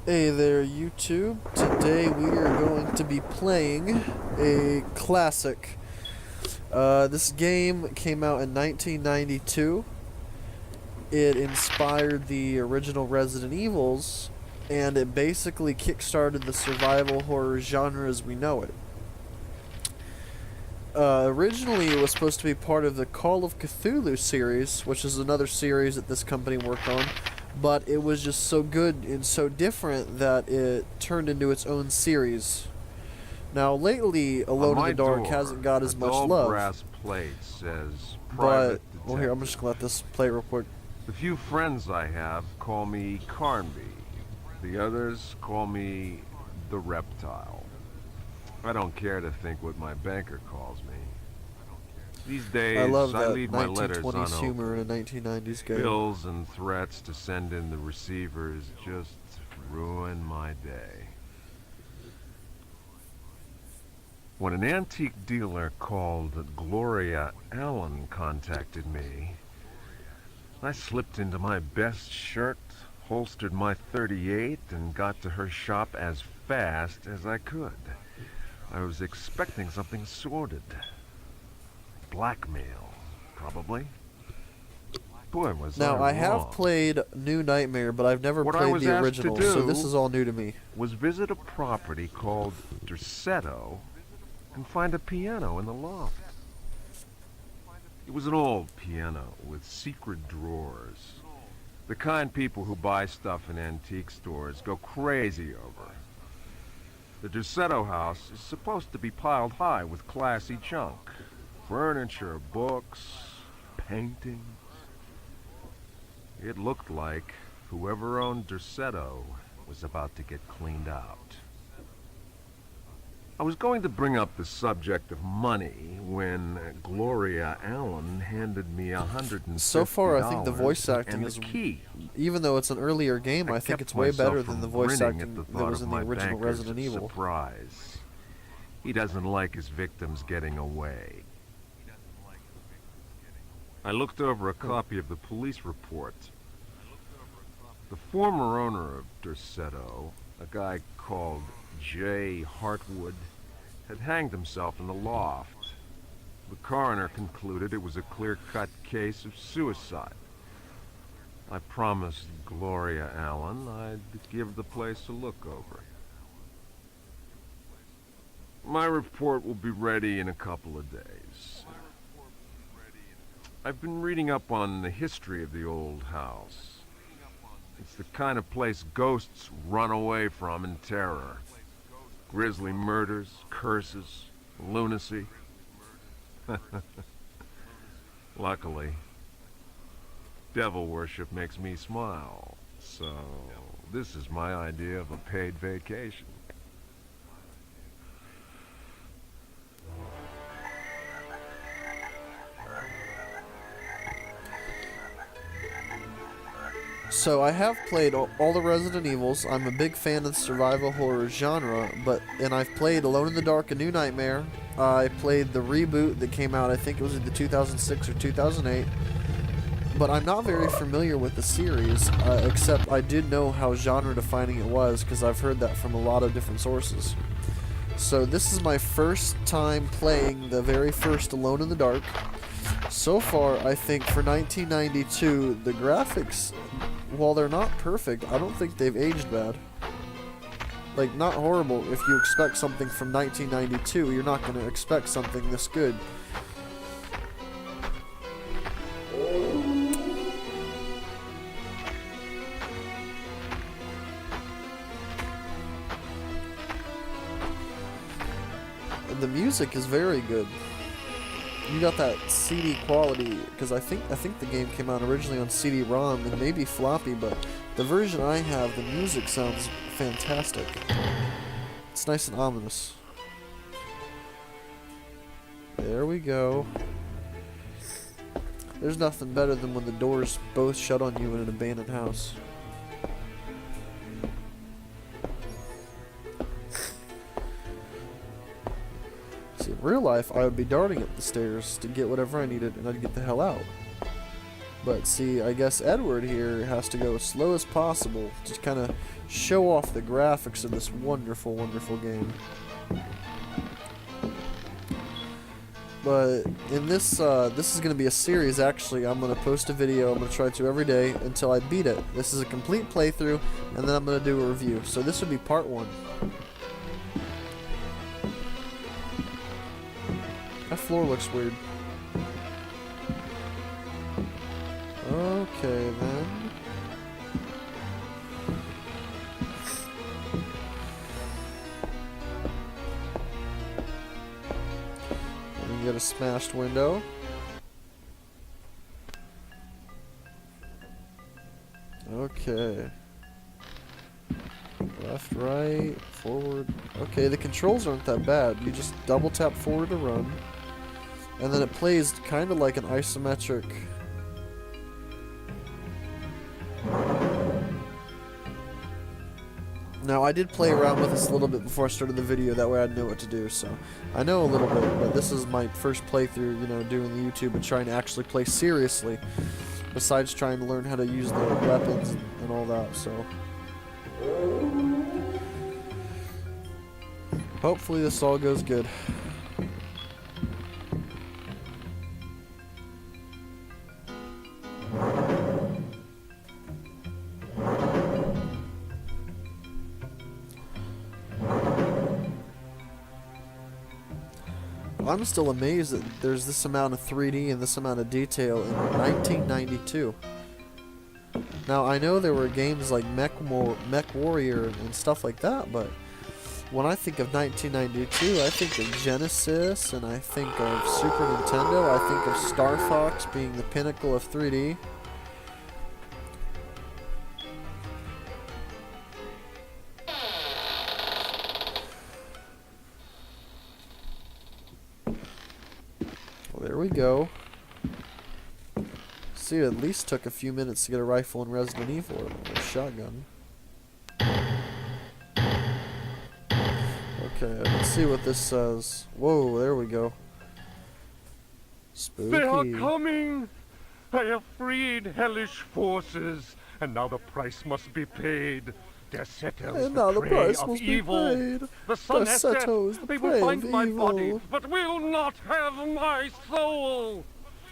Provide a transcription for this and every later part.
Hey there, YouTube. Today we are going to be playing a classic. This game came out in 1992. It inspired the original Resident Evils, and it basically kickstarted the survival horror genre as we know it. Originally, it was supposed to be part of the Call of Cthulhu series, which is another series that this company worked on, but it was just so good and so different that it turned into its own series. Now, lately, Alone in the Dark hasn't got as much love. Brass plate says But, private well, here, I'm just gonna let this play real quick. The few friends I have call me Carnby. The others call me the Reptile. I don't care to think what my banker calls me. These days, I love that leave my letters 1920s unopened. humor in a 1990s game. Bills and threats to send in the receivers just ruin my day. When an antique dealer called Gloria Allen contacted me, I slipped into my best shirt, holstered my .38, and got to her shop as fast as I could. I was expecting something sordid. Blackmail, probably. Boy, was Now, I have wrong. played New Nightmare, but I've never What I played was the asked to original, do so this is all new to me. Was visit a property called Derceto and find a piano in the loft. It was an old piano with secret drawers. The kind people who buy stuff in antique stores go crazy over. The Derceto house is supposed to be piled high with classy junk. Furniture, books, paintings. It looked like whoever owned Derceto was about to get cleaned out. I was going to bring up the subject of money when Gloria Allen handed me $150. So far, I think the voice acting and is, the key. even though it's an earlier game, I think kept it's way better myself than the from voice grinning acting at the that thought was of in the my original banker's Resident Evil. Surprise. He doesn't like his victims getting away. I looked over a copy of the police report. The former owner of Derceto, a guy called J. Hartwood, had hanged himself in the loft. The coroner concluded it was a clear-cut case of suicide. I promised Gloria Allen I'd give the place a look over. My report will be ready in a couple of days. I've been reading up on the history of the old house. It's the kind of place ghosts run away from in terror. Grisly murders, curses, lunacy. Luckily, devil worship makes me smile, so this is my idea of a paid vacation. So I have played all the Resident Evils. I'm a big fan of the survival horror genre, and I've played Alone in the Dark, A New Nightmare. I played the reboot that came out, I think it was either 2006 or 2008. But I'm not very familiar with the series, except I did know how genre-defining it was, because I've heard that from a lot of different sources. So this is my first time playing the very first Alone in the Dark. So far, I think for 1992, the graphics, while they're not perfect, I don't think they've aged bad. Like, not horrible. If you expect something from 1992, you're not going to expect something this good. And the music is very good. You got that CD quality, because I think the game came out originally on CD-ROM and maybe floppy, but the version I have, the music sounds fantastic. It's nice and ominous. There we go. There's nothing better than when the doors both shut on you in an abandoned house. In real life, I would be darting up the stairs to get whatever I needed, and I'd get the hell out. But see, I guess Edward here has to go as slow as possible to kind of show off the graphics of this wonderful, wonderful game. But in this, this is going to be a series, actually. I'm going to post a video. I'm going to try to every day until I beat it. This is a complete playthrough, and then I'm going to do a review. So this would be part 1. That floor looks weird. Okay, then. And we get a smashed window. Okay. Left, right, forward. Okay, the controls aren't that bad. You just double tap forward to run. And then it plays kind of like an isometric. Now, I did play around with this a little bit before I started the video, that way I'd know what to do, so I know a little bit, but this is my first playthrough, you know, doing the YouTube and trying to actually play seriously, besides trying to learn how to use the weapons and all that, so. Hopefully this all goes good. I'm still amazed that there's this amount of 3D and this amount of detail in 1992. Now, I know there were games like Mech Warrior and stuff like that, but when I think of 1992, I think of Genesis, and I think of Super Nintendo, I think of Star Fox being the pinnacle of 3D. There we go. See, it at least took a few minutes to get a rifle in Resident Evil or a shotgun. Okay, let's see what this says. Whoa, there we go. Spooky. They are coming! I have freed hellish forces, and now the price must be paid. Derceto is the prey of evil. The sun has set. They will find my body, but will not have my soul.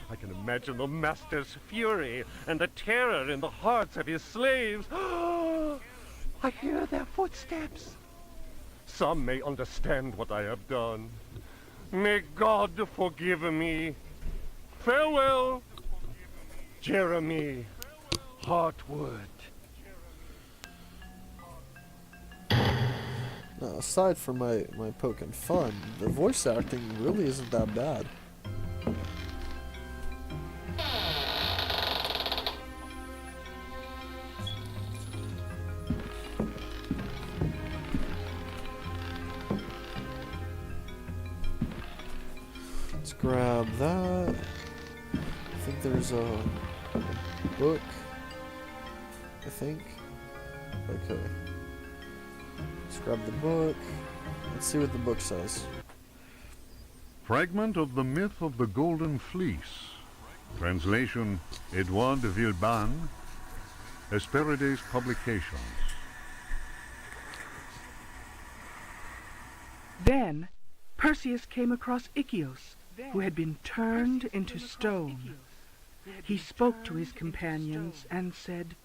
I can imagine the master's fury and the terror in the hearts of his slaves. I hear their footsteps. Some may understand what I have done. May God forgive me. Farewell, Jeremy Hartwood. Now, aside from my poking fun, the voice acting really isn't that bad. Let's grab that. I think there's a book. I think. Okay. Let's grab the book. Let's see what the book says. Fragment of the Myth of the Golden Fleece. Translation, Edouard de Villeban. Hesperides Publications. Then Perseus came across Ichios, who had been turned into stone. He spoke to his companions and said,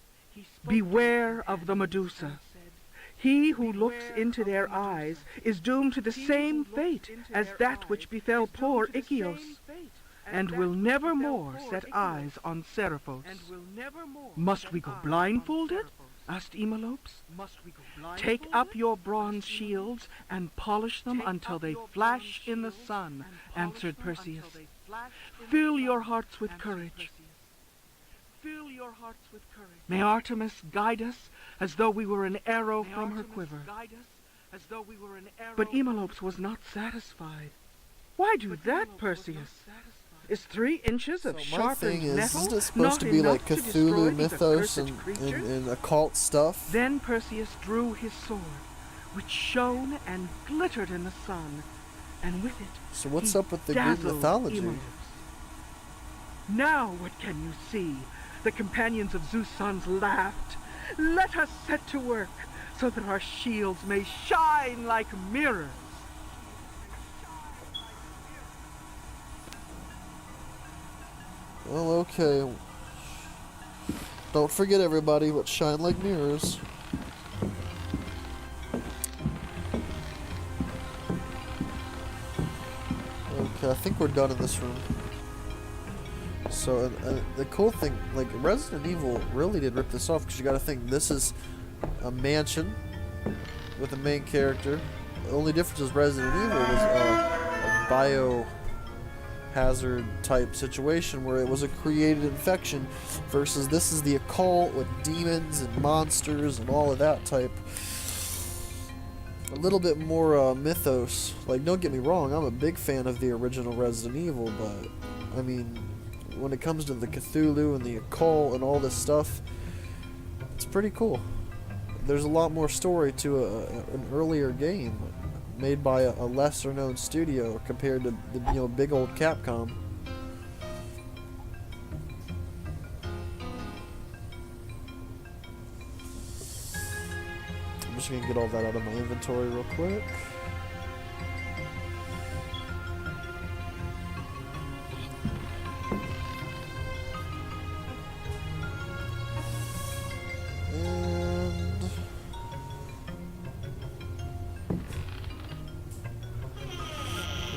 "Beware of the Medusa. He who looks into their eyes is doomed to the same fate as that which befell poor Ichios, and will never more set eyes on Seriphos." "Must we go blindfolded?" asked Emelopes. "Take up your bronze shields and polish them until they flash in the sun," answered Perseus. "Fill your hearts with courage. May Artemis guide us as though we were an arrow from her quiver." But Emelopes was not satisfied. "Why do that, Perseus? Is 3 inches of sharpened metal isn't it supposed to be like Cthulhu mythos and occult stuff? Then Perseus drew his sword, which shone and glittered in the sun, and with it So what's up with the Greek mythology? Emelopes. "Now what can you see? the companions of Zeus' sons laughed. Let us set to work, so that our shields may shine like mirrors. Well, okay. Don't forget, everybody, but shine like mirrors. Okay, I think we're done in this room. So, the cool thing, like, Resident Evil really did rip this off, because you gotta think, this is a mansion with a main character. The only difference is Resident Evil was a biohazard type situation where it was a created infection, versus this is the occult with demons and monsters and all of that type. A little bit more mythos. Like, don't get me wrong, I'm a big fan of the original Resident Evil, but I mean, when it comes to the Cthulhu and the occult and all this stuff, it's pretty cool. There's a lot more story to an earlier game made by a lesser known studio compared to the big old Capcom. I'm just gonna get all that out of my inventory real quick.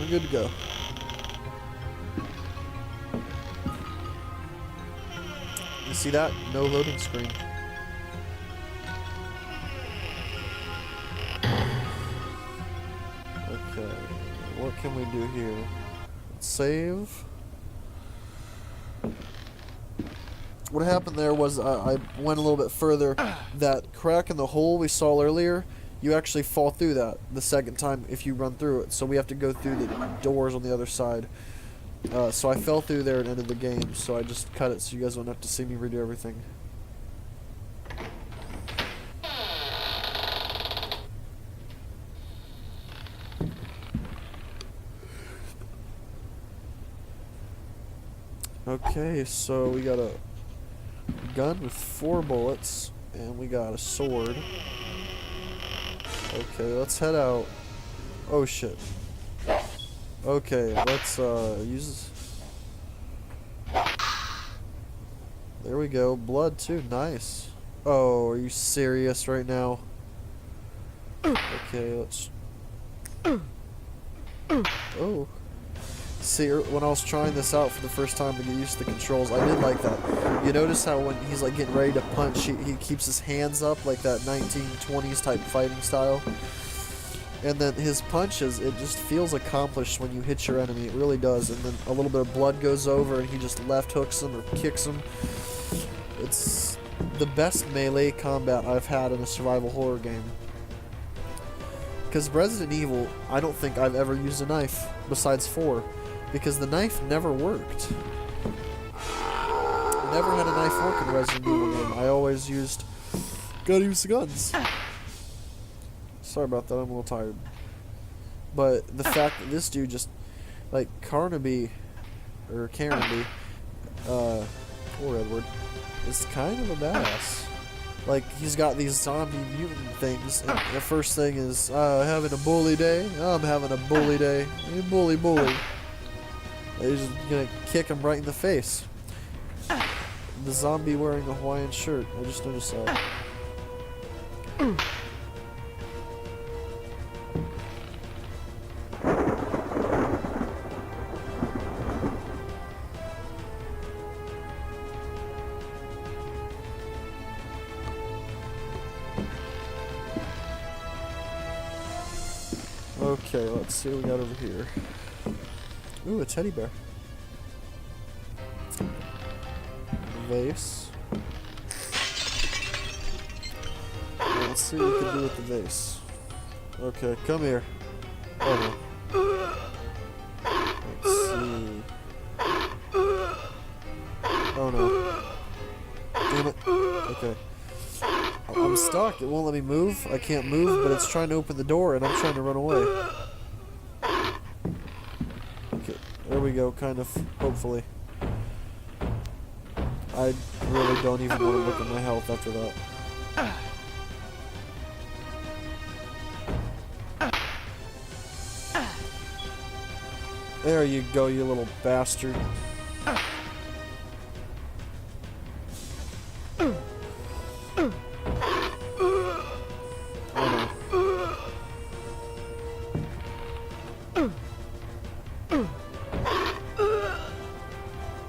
We're good to go. You see that? No loading screen. Okay, what can we do here? Let's save. What happened there was I went a little bit further. That crack in the hole we saw earlier, you actually fall through that the second time if you run through it. So we have to go through the doors on the other side. So I fell through there and ended the game. So I just cut it so you guys don't have to see me redo everything. Okay, so we got a gun with 4 bullets, and we got a sword. Okay, let's head out. Oh shit. Okay, let's use this. There we go. Blood too, nice. Oh, are you serious right now? Okay, let's... Oh. See, when I was trying this out for the first time to get used to the controls, I did like that. You notice how when he's like getting ready to punch, he keeps his hands up like that 1920s type fighting style. And then his punches, it just feels accomplished when you hit your enemy. It really does. And then a little bit of blood goes over and he just left hooks him or kicks him. It's the best melee combat I've had in a survival horror game. Because Resident Evil, I don't think I've ever used a knife besides 4. Because the knife never worked. I never had a knife work in a Resident Evil game. I always gotta use the guns. Sorry about that, I'm a little tired. But the fact that this dude just, like, Carnaby, or poor Edward, is kind of a badass. Like, he's got these zombie mutant things, and the first thing is, having a bully day? I'm having a bully day. Hey, bully. He's just gonna kick him right in the face. The zombie wearing a Hawaiian shirt. I just noticed that. Okay, let's see what we got over here. Ooh, a teddy bear. Vase. Let's see what we can do with the vase. Okay, come here. Oh no. Let's see. Oh no. Damn it. Okay. I'm stuck. It won't let me move. I can't move, but it's trying to open the door and I'm trying to run away. Okay, there we go, kind of, hopefully. I really don't even want to look at my health after that. There you go, you little bastard.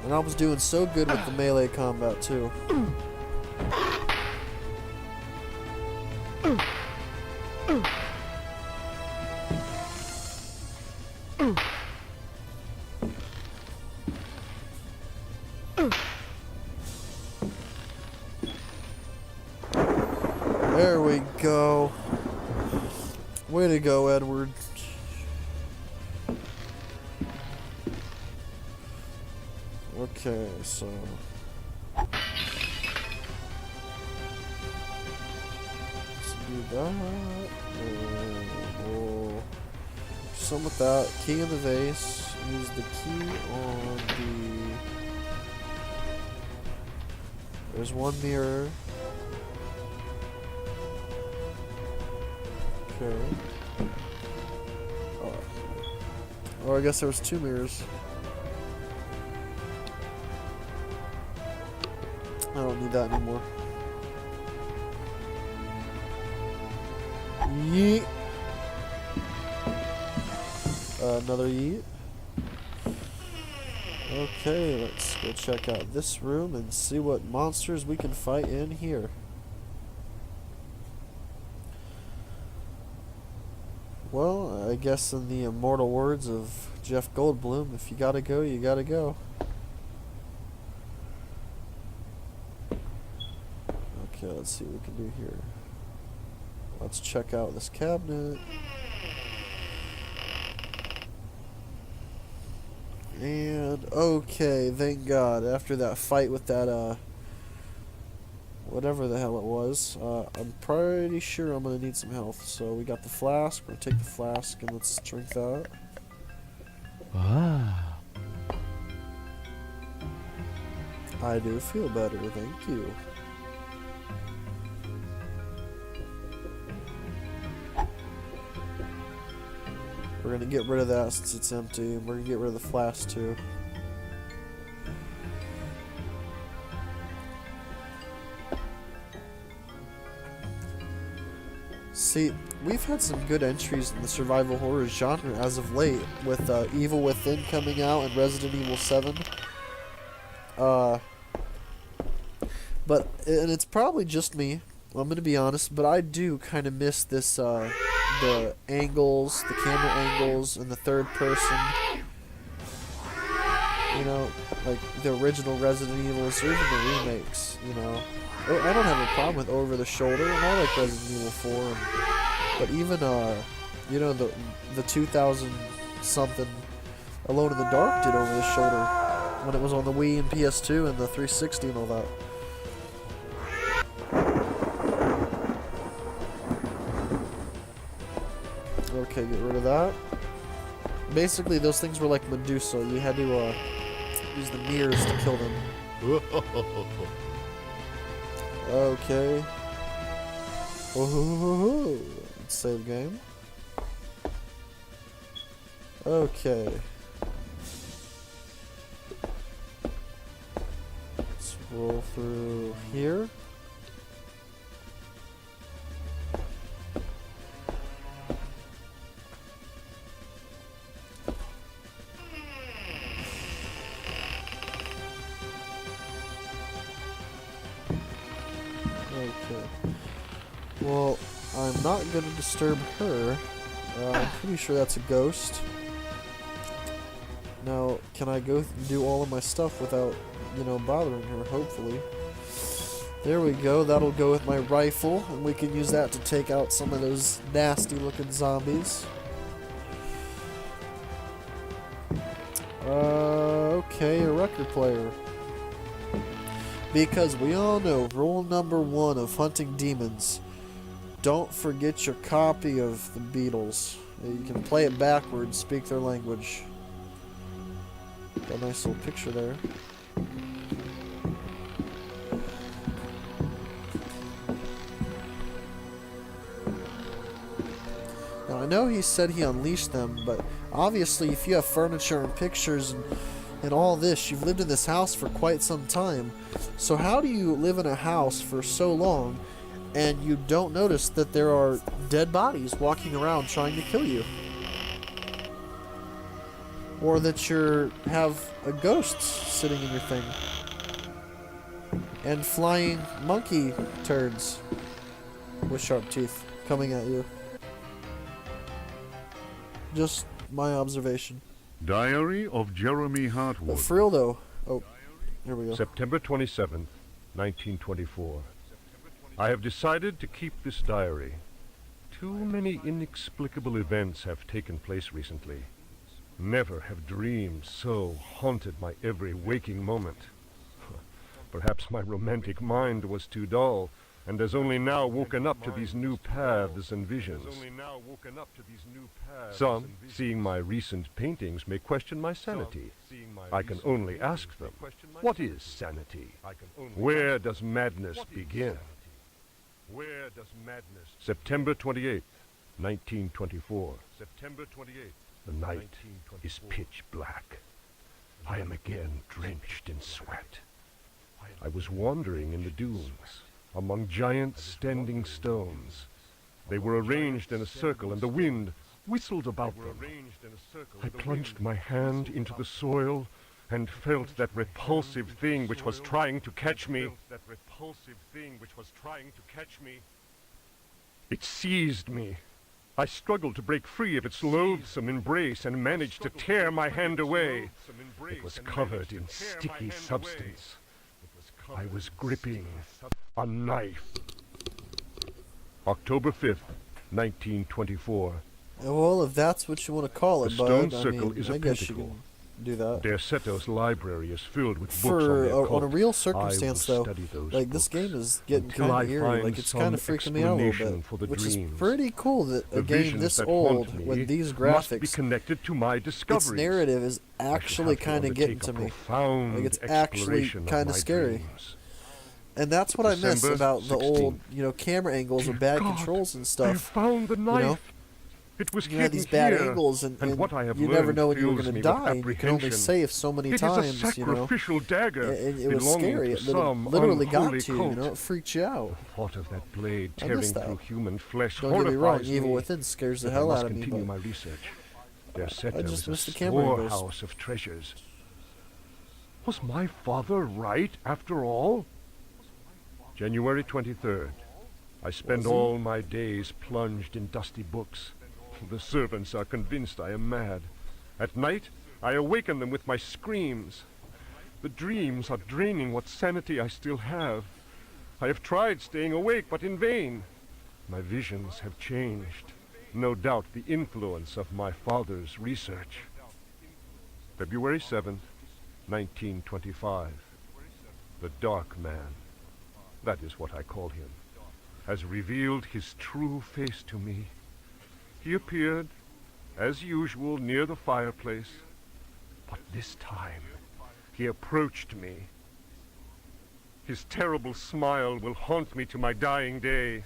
And I was doing so good with the melee combat too. There we go. Way to go, Edward. Okay, so let's do that. And we'll some with that. Key in the vase. Use the key on the. There's one mirror. Okay. Oh, I guess there was two mirrors. I don't need that anymore. Yeet. Another yeet. Okay, let's go check out this room and see what monsters we can fight in here. Well, I guess in the immortal words of Jeff Goldblum, if you gotta go, you gotta go. Okay, let's see what we can do here. Let's check out this cabinet. And, okay, thank God. After that fight with that, whatever the hell it was, I'm pretty sure I'm gonna need some health. So we got the flask. We'll take the flask and let's drink that. Ah. I do feel better, thank you. We're gonna get rid of that since it's empty, and we're gonna get rid of the flask too. See, we've had some good entries in the survival horror genre as of late, with Evil Within coming out and Resident Evil 7. But, and it's probably just me, I'm gonna be honest, but I do kind of miss this, the angles, the camera angles, and the third person. You know, like the original Resident Evils, or even the remakes, you know. I don't have a problem with over the shoulder, and I like Resident Evil 4, but even, you know, the 2000 something Alone in the Dark did over the shoulder when it was on the Wii and PS2 and the 360 and all that. Okay, get rid of that. Basically, those things were like Medusa. You had to use the mirrors to kill them. Okay. Oh, let's save game. Okay. Let's roll through here. Okay. Well, I'm not going to disturb her. I'm pretty sure that's a ghost. Now, can I go do all of my stuff without, you know, bothering her, hopefully. There we go. That'll go with my rifle, and we can use that to take out some of those nasty-looking zombies. Okay, a record player. Because we all know rule number 1 of hunting demons: don't forget your copy of the Beatles. You can play it backwards, speak their language. Got a nice little picture there. know he said he unleashed them, but obviously if you have furniture and pictures and all this, you've lived in this house for quite some time. So how do you live in a house for so long and you don't notice that there are dead bodies walking around trying to kill you? Or that you have a ghost sitting in your thing. And flying monkey turds with sharp teeth coming at you. Just my observation. Diary of Jeremy But Hartwood. for real though, oh, here we go. September 27th, 1924. I have decided to keep this diary. Too many inexplicable events have taken place recently. Never have dreams so haunted my every waking moment. Perhaps my romantic mind was too dull, and has only now woken up to these new paths and visions. Some, seeing my recent paintings, may question my sanity. I can only ask them, what is sanity? Where does madness begin? September 28th, 1924. The night is pitch black. I am again drenched in sweat. I was wandering in the dunes, among giant standing stones. They were arranged in a circle, and the wind whistled about them. I plunged my hand into the soil and felt that repulsive thing which was trying to catch me. It seized me. I struggled to break free of its loathsome embrace and managed to tear my hand away. It was covered in sticky substance. I was gripping a knife. October 5th, 1924. Well, if that's what you want to call it, The bud, stone I circle mean, is a I guess you pentacle. can do that. Derceto's library is filled with books For on the occult. on a real I will circumstance, though, study those like this books game is getting until kind I of eerie. find Like it's some kind of freaking me out a little explanation bit, for the which is dreams. pretty cool that a The game visions this that old, haunt me with these must be graphics, connected to my its discoveries. narrative is I shall actually have to kind of getting undertake to a me. profound Like, it's actually exploration of kinda my scary. dreams. And that's what I miss December about the old, 16th. Camera angles Dear with bad God, controls and I have stuff. found the knife. know? It was You have hidden these bad here, angles, and what I have you never learned know when you were fills going me to with die. And you can only apprehension. save so many It is times, a sacrificial dagger, And it was belonging scary. to It some literally got unholy to you. cult. It freaked you out. The thought of that blade I tearing miss that. through human flesh Don't get me wrong, horrifies Evil me. Within scares the But hell I must out of me. continue But my research. Derceto I just is a miss the camera angles. storehouse of treasures. Was my father right after all? January 23rd. I spend Was he? all my days plunged in dusty books. The servants are convinced I am mad. At night, I awaken them with my screams. The dreams are draining what sanity I still have. I have tried staying awake, but in vain. My visions have changed. No doubt the influence of my father's research. February 7th, 1925. The Dark Man, that is what I call him, has revealed his true face to me. He appeared, as usual, near the fireplace, but this time he approached me. His terrible smile will haunt me to my dying day.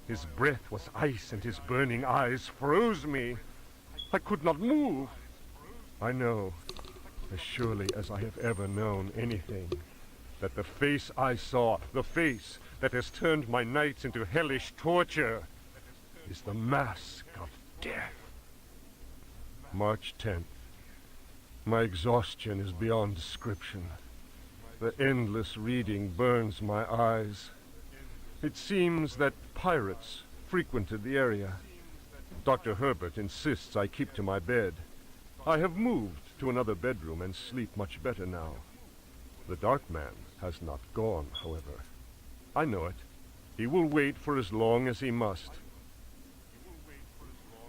His breath was ice, and his burning eyes froze me. I could not move. I know, as surely as I have ever known anything, that the face I saw, the face that has turned my nights into hellish torture, is the mask of death. March 10th. My exhaustion is beyond description. The endless reading burns my eyes. It seems that pirates frequented the area. Dr. Herbert insists I keep to my bed. I have moved to another bedroom and sleep much better now. The Dark Man has not gone, however. I know it. He will wait for as long as he must.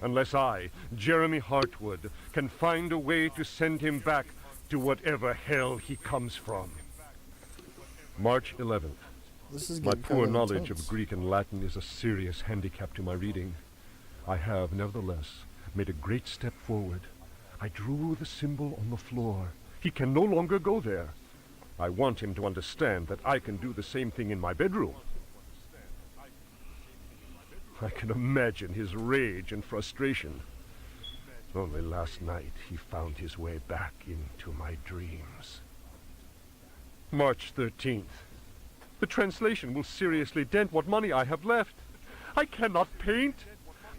Unless I, Jeremy Hartwood, can find a way to send him back to whatever hell he comes from. March 11th. this is My getting poor kinda knowledge intense. of Greek and Latin is a serious handicap to my reading. I have, nevertheless, made a great step forward. I drew the symbol on the floor. He can no longer go there. I want him to understand that I can do the same thing in my bedroom. I can imagine his rage and frustration. Only last night he found his way back into my dreams. March 13th. The translation will seriously dent what money I have left. I cannot paint.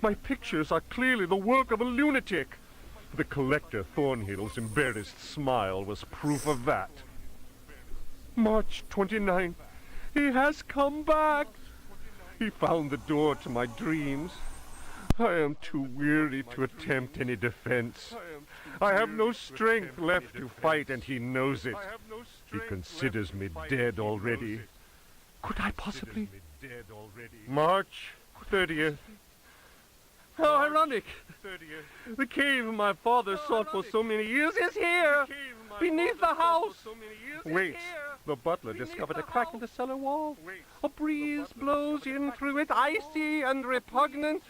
My pictures are clearly the work of a lunatic. The collector Thornhill's embarrassed smile was proof of that. March 29th. He has come back. He found the door to my dreams. I am too weary to attempt any defense. I have no strength left to fight, and he knows it. He considers me dead already. Could I possibly? March 30th. How ironic! The cave my father sought for so many years is here! Beneath the house! Wait, the butler discovered a crack in the cellar wall. A breeze blows in through it, icy and repugnant.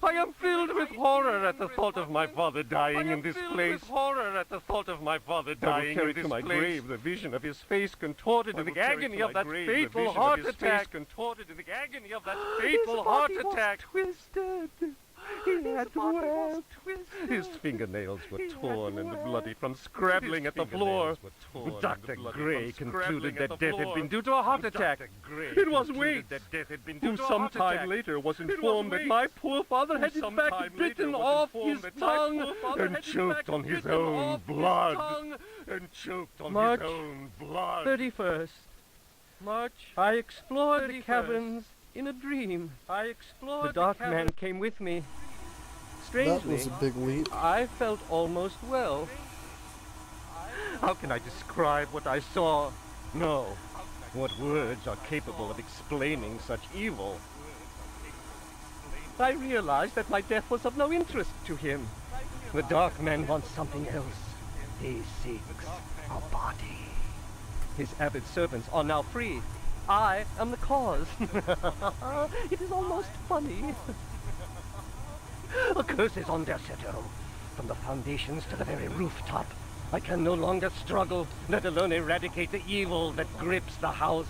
I am filled with horror at the thought of my father dying in this place. Horror at the thought of my father dying in this place. Grave the vision of his face contorted in the agony of that fateful heart attack. Contorted in the agony of that fateful heart attack. Twisted. He had webbed. His fingernails were torn and bloody from scrabbling at the floor. Dr. Gray concluded that death had been due to a heart attack. It was Waits, who sometime later was informed that my poor father had in fact bitten off his tongue and choked on his own blood. March 31st. I explored the caverns in a dream. The dark man came with me. Strangely, That was a big leap. I felt almost well. How can I describe what I saw? No. What words are capable of explaining such evil? I realized that my death was of no interest to him. The dark man wants something else. He seeks a body. His avid servants are now free. I am the cause. It is almost funny. A curse is on Derceto. From the foundations to the very rooftop. I can no longer struggle, let alone eradicate the evil that grips the house.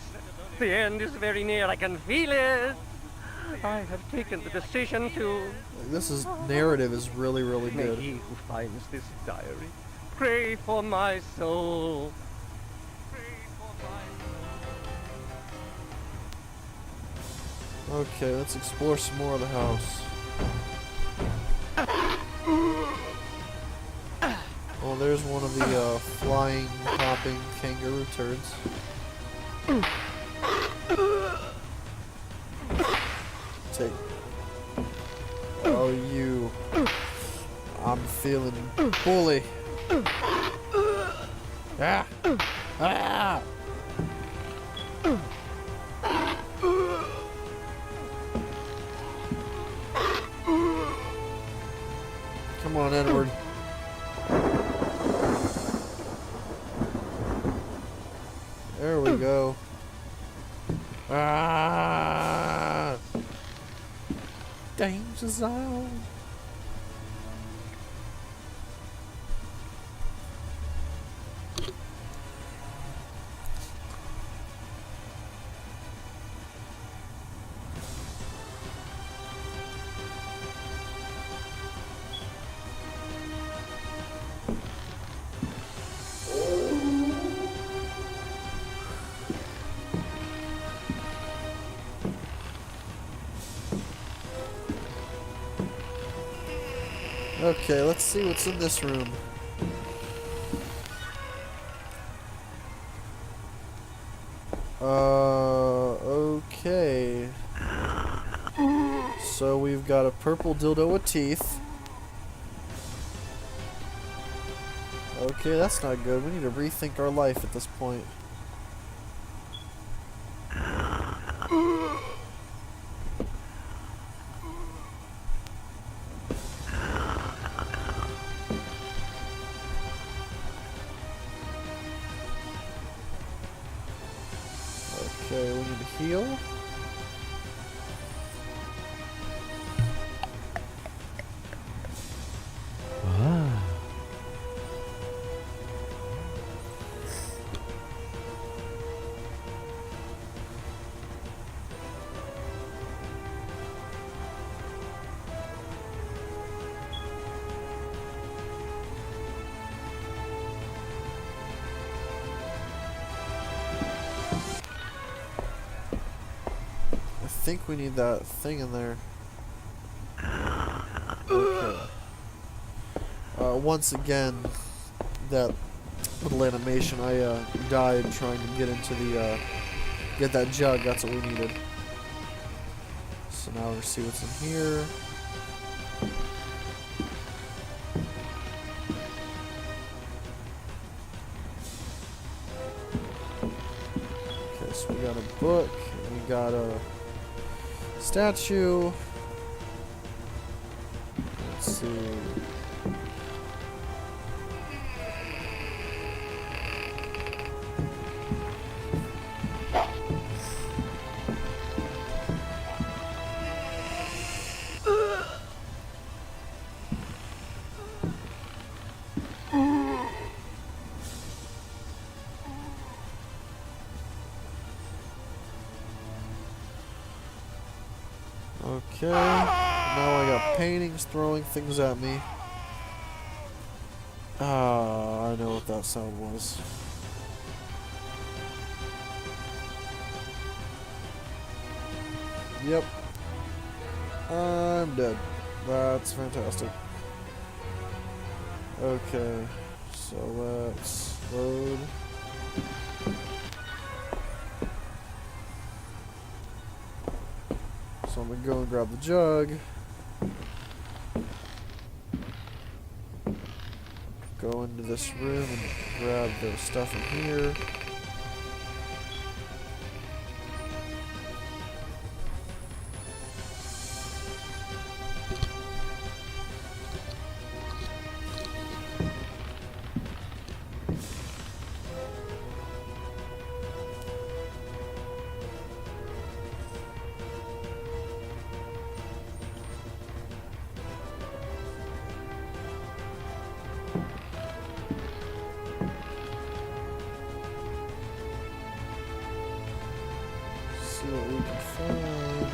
The end is very near. I can feel it. I have taken the decision to... This narrative is really, really May good. he who finds this diary pray for my soul. Okay, let's explore some more of the house. Oh, there's one of the flying, hopping kangaroo turds. Take. Oh, you. I'm feeling bully. Ah! Ah! Come on, Edward. There we go. Ah! Danger zone. Okay, let's see what's in this room. Okay. So we've got a purple dildo with teeth. Okay, that's not good. We need to rethink our life at this point. Okay, we need to heal. think we need that thing in there. Okay. Once again, that little animation, I died trying to get into the, get that jug. That's what we needed. So now we'll see what's in here. Okay, so we got a book, and we got a statue. Let's see. Okay, now I got paintings throwing things at me. Ah, I know what that sound was. Yep. I'm dead. That's fantastic. Okay, so let's load. So I'm gonna go and grab the jug. Go into this room and grab the stuff in here. See what we can find.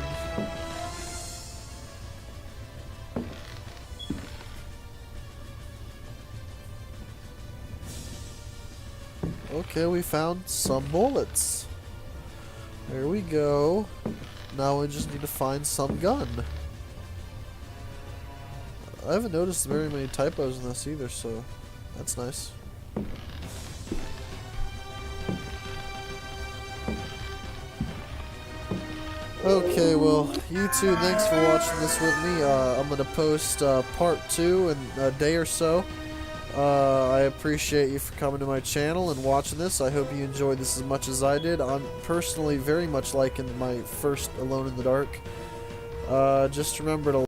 Okay, we found some bullets. There we go. Now we just need to find some gun. I haven't noticed very many typos in this either, so that's nice. Okay, well, YouTube, thanks for watching this with me. I'm going to post part 2 in a day or so. I appreciate you for coming to my channel and watching this. I hope you enjoyed this as much as I did. I'm personally very much liking my first Alone in the Dark. Just remember to